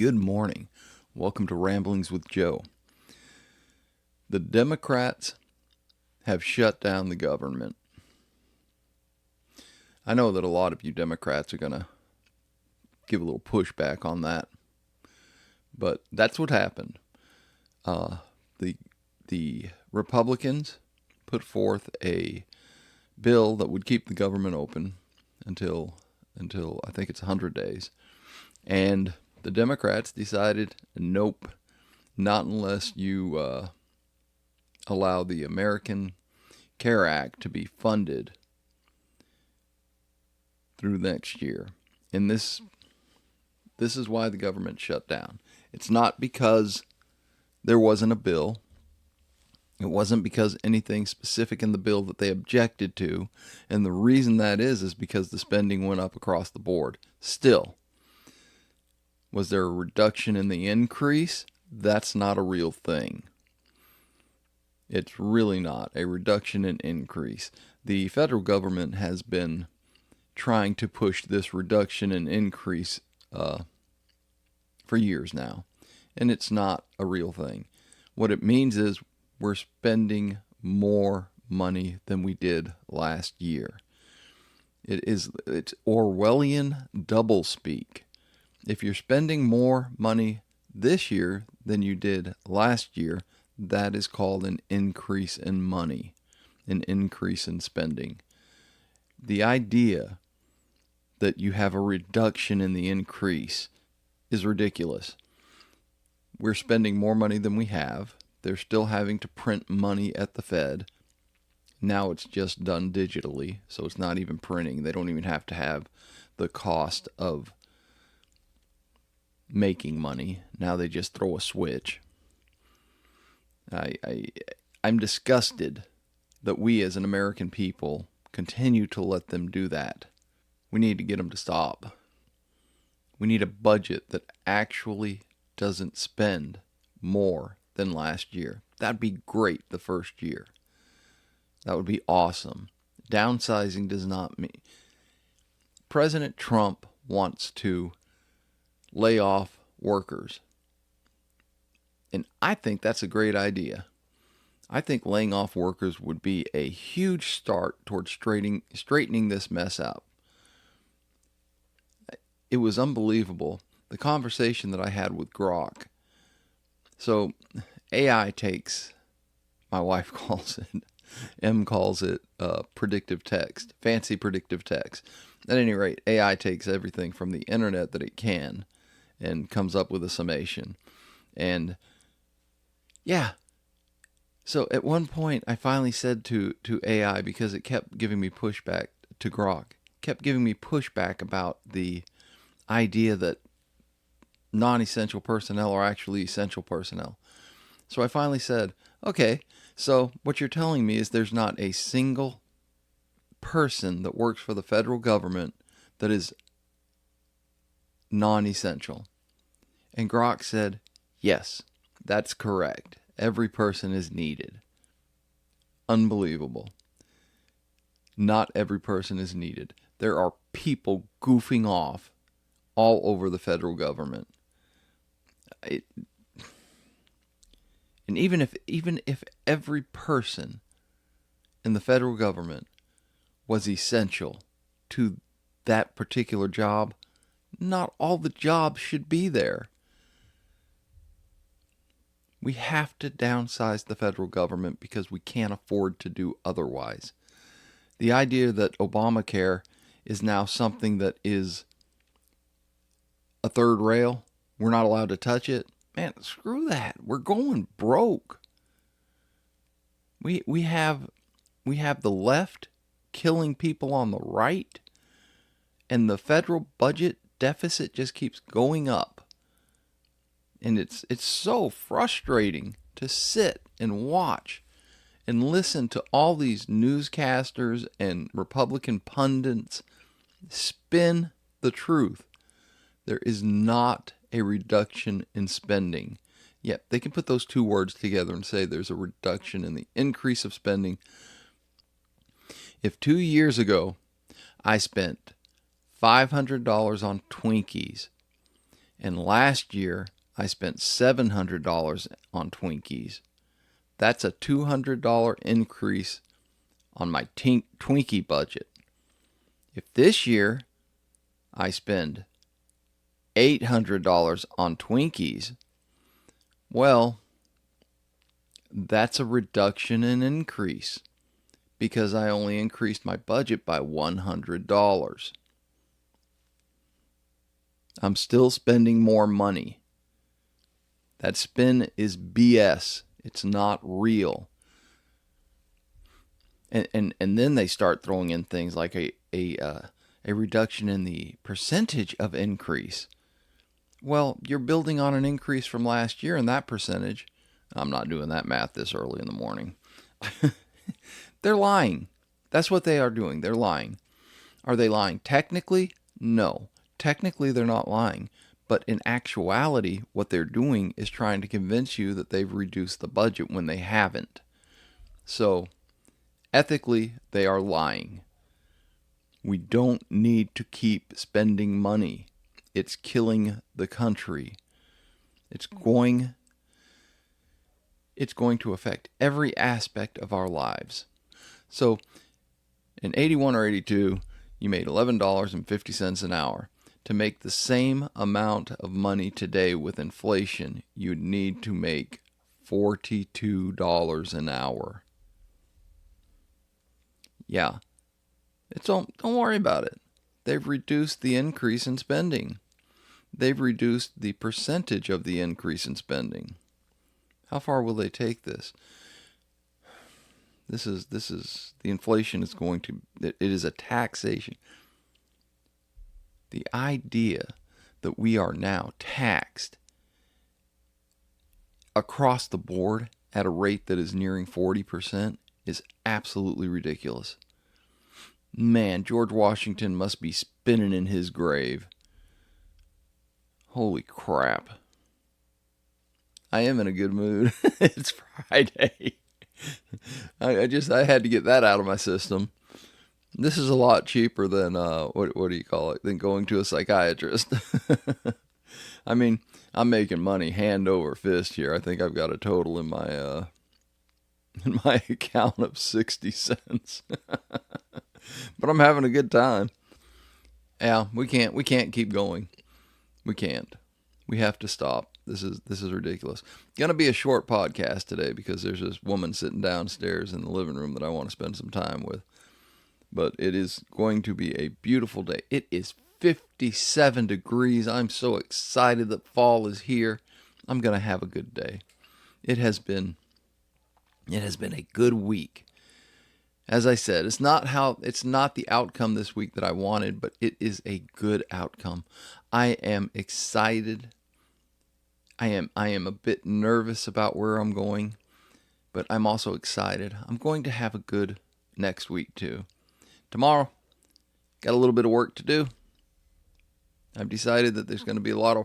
Good morning. Welcome to Ramblings with Joe. The Democrats have shut down the government. I know that a lot of you Democrats are going to give a little pushback on that, but that's what happened. The Republicans put forth a bill that would keep the government open until I think it's 100 days, and the Democrats decided, nope, not unless you allow the American Care Act to be funded through next year. And this is why the government shut down. It's not because there wasn't a bill. It wasn't because anything specific in the bill that they objected to. And the reason that is because the spending went up across the board. Still, was there a reduction in the increase? That's not a real thing. It's really not a reduction in increase. The federal government has been trying to push this reduction in increase for years now, and it's not a real thing. What it means is we're spending more money than we did last year. It's Orwellian doublespeak. If you're spending more money this year than you did last year, that is called an increase in money, an increase in spending. The idea that you have a reduction in the increase is ridiculous. We're spending more money than we have. They're still having to print money at the Fed. Now it's just done digitally, so it's not even printing. They don't even have to have the cost of making money. Now they just throw a switch. I'm disgusted that we as an American people continue to let them do that. We need to get them to stop. We need a budget that actually doesn't spend more than last year. That'd be great the first year. That would be awesome. Downsizing does not mean... President Trump wants to lay off workers. And I think that's a great idea. I think laying off workers would be a huge start towards straightening this mess up. It was unbelievable, the conversation that I had with Grok. So AI takes, my wife calls it, M calls it predictive text, fancy predictive text. At any rate, AI takes everything from the internet that it can and comes up with a summation. And yeah, so at one point I finally said to AI, because it kept giving me pushback, to Grok, kept giving me pushback about the idea that non-essential personnel are actually essential personnel. So I finally said, okay, so what you're telling me is there's not a single person that works for the federal government that is non-essential. And Grok said, yes, that's correct. Every person is needed. Unbelievable. Not every person is needed. There are people goofing off all over the federal government. And even if every person in the federal government was essential to that particular job, not all the jobs should be there. We have to downsize the federal government because we can't afford to do otherwise. The idea that Obamacare is now something that is a third rail, we're not allowed to touch it, man, screw that. We're going broke. We have the left killing people on the right, and the federal budget deficit just keeps going up. And it's so frustrating to sit and watch and listen to all these newscasters and Republican pundits spin the truth. There is not a reduction in spending. Yet they can put those two words together and say there's a reduction in the increase of spending. If 2 years ago I spent $500 on Twinkies And last year, I spent $700 on Twinkies. That's a $200 increase on my Twinkie budget. If this year I spend $800 on Twinkies, well, that's a reduction in increase because I only increased my budget by $100. I'm still spending more money. That spin is BS. It's not real. And then they start throwing in things like a reduction in the percentage of increase. Well, you're building on an increase from last year, and that percentage, I'm not doing that math this early in the morning. They're lying. That's what they are doing. They're lying. Are they lying technically? No. Technically, they're not lying. But in actuality, what they're doing is trying to convince you that they've reduced the budget when they haven't. So, ethically, they are lying. We don't need to keep spending money. It's killing the country. It's going to affect every aspect of our lives. So, in 81 or 82, you made $11.50 an hour. To make the same amount of money today with inflation, you'd need to make $42 an hour. Yeah. Don't worry about it. They've reduced the increase in spending. They've reduced the percentage of the increase in spending. How far will they take this? This is the inflation is going to, it is a taxation. The idea that we are now taxed across the board at a rate that is nearing 40% is absolutely ridiculous. Man, George Washington must be spinning in his grave. Holy crap. I am in a good mood. It's Friday. I had to get that out of my system. This is a lot cheaper than, what do you call it, than going to a psychiatrist. I mean, I'm making money hand over fist here. I think I've got a total in my account of 60 cents. But I'm having a good time. Yeah, we can't keep going. We can't. We have to stop. This is ridiculous. Gonna be a short podcast today because there's this woman sitting downstairs in the living room that I want to spend some time with. But it is going to be a beautiful day. It is 57 degrees. I'm so excited that fall is here. I'm gonna have a good day. It has been a good week. As I said, it's not the outcome this week that I wanted, but it is a good outcome. I am excited. I am a bit nervous about where I'm going, but I'm also excited. I'm going to have a good next week too. Tomorrow, got a little bit of work to do. I've decided that there's going to be a lot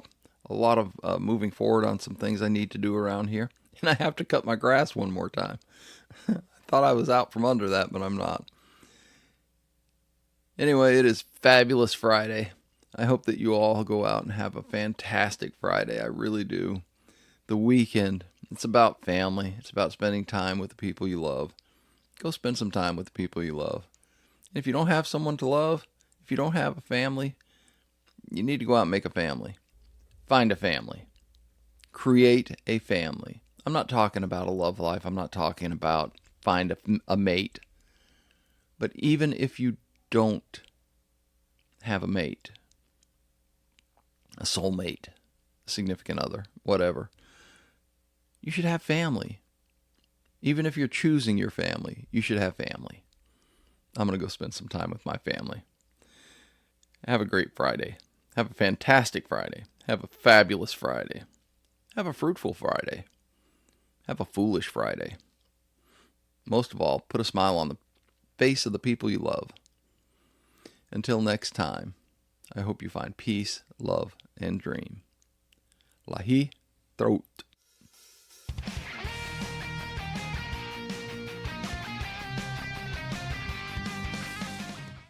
of moving forward on some things I need to do around here, and I have to cut my grass one more time. I thought I was out from under that, but I'm not. Anyway, it is Fabulous Friday. I hope that you all go out and have a fantastic Friday. I really do. The weekend, it's about family. It's about spending time with the people you love. Go spend some time with the people you love. If you don't have someone to love, if you don't have a family, you need to go out and make a family. Find a family. Create a family. I'm not talking about a love life. I'm not talking about find a mate. But even if you don't have a mate, a soulmate, a significant other, whatever, you should have family. Even if you're choosing your family, you should have family. I'm going to go spend some time with my family. Have a great Friday. Have a fantastic Friday. Have a fabulous Friday. Have a fruitful Friday. Have a foolish Friday. Most of all, put a smile on the face of the people you love. Until next time, I hope you find peace, love, and dream. Lahi throat.